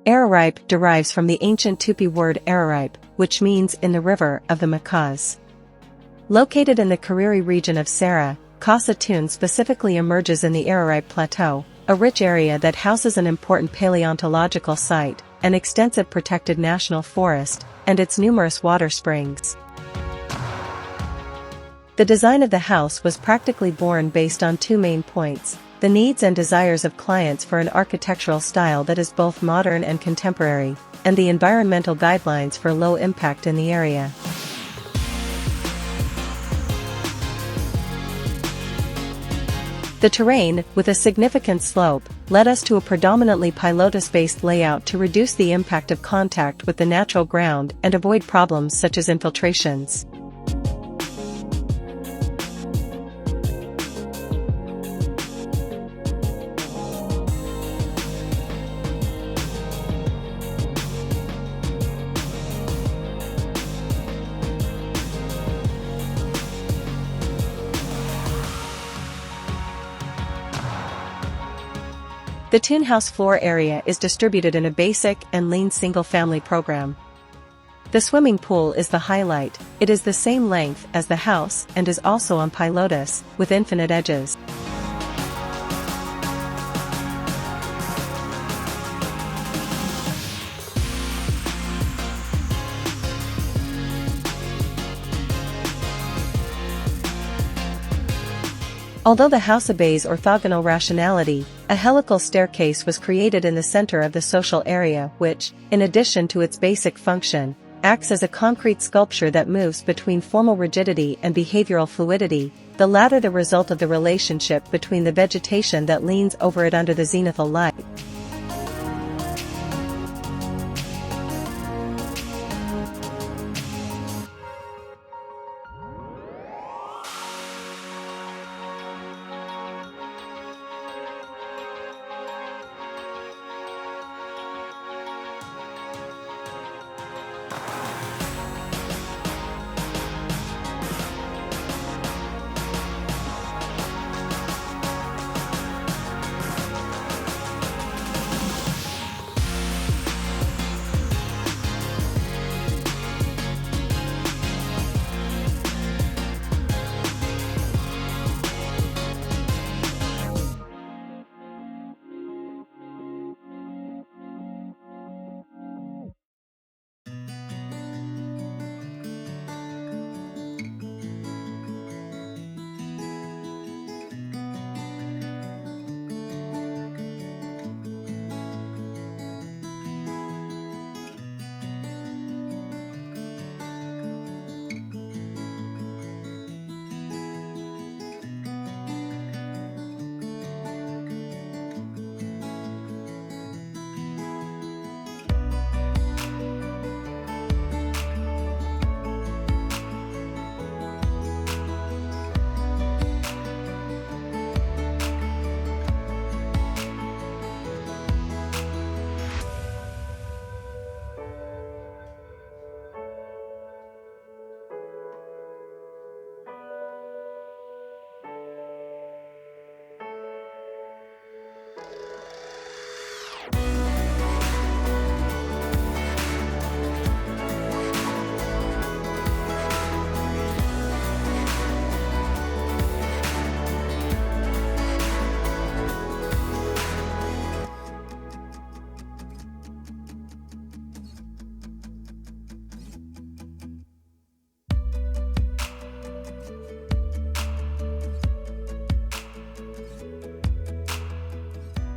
Araripe derives from the ancient Tupi word Araripe, which means in the river of the macaws. Located in the Cariri region of Ceará, Casa Tune specifically emerges in the Araripe Plateau, a rich area that houses an important paleontological site, an extensive protected national forest, and its numerous water springs. The design of the house was practically born based on two main points: the needs and desires of clients for an architectural style that is both modern and contemporary, and the environmental guidelines for low impact in the area. The terrain, with a significant slope, led us to a predominantly pilotis-based layout to reduce the impact of contact with the natural ground and avoid problems such as infiltrations. The Tune house floor area is distributed in a basic and lean single-family program. The swimming pool is the highlight. It is the same length as the house and is also on pilotis, with infinite edges. Although the house obeys orthogonal rationality, a helical staircase was created in the center of the social area which, in addition to its basic function, acts as a concrete sculpture that moves between formal rigidity and behavioral fluidity, the latter the result of the relationship between the vegetation that leans over it under the zenithal light.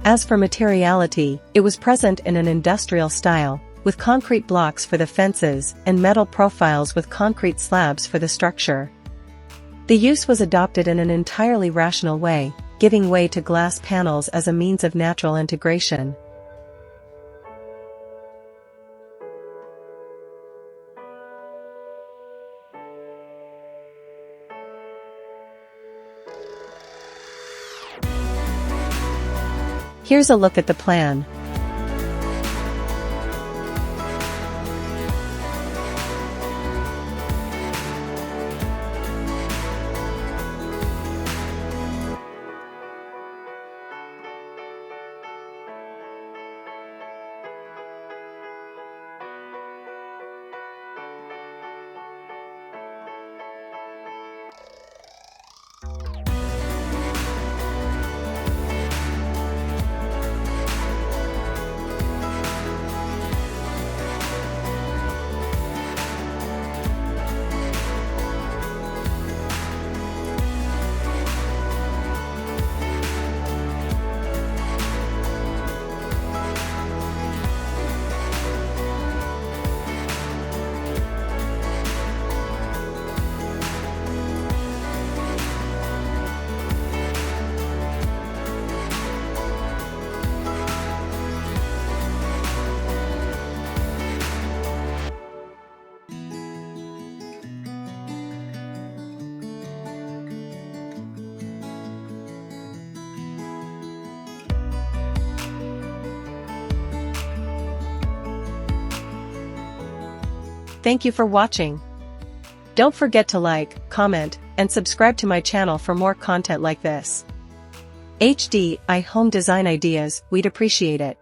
As for materiality, it was present in an industrial style, with concrete blocks for the fences and metal profiles with concrete slabs for the structure. The use was adopted in an entirely rational way, giving way to glass panels as a means of natural integration. Here's a look at the plan. Thank you for watching. Don't forget to like, comment, and subscribe to my channel for more content like this. HDI home design ideas, we'd appreciate it.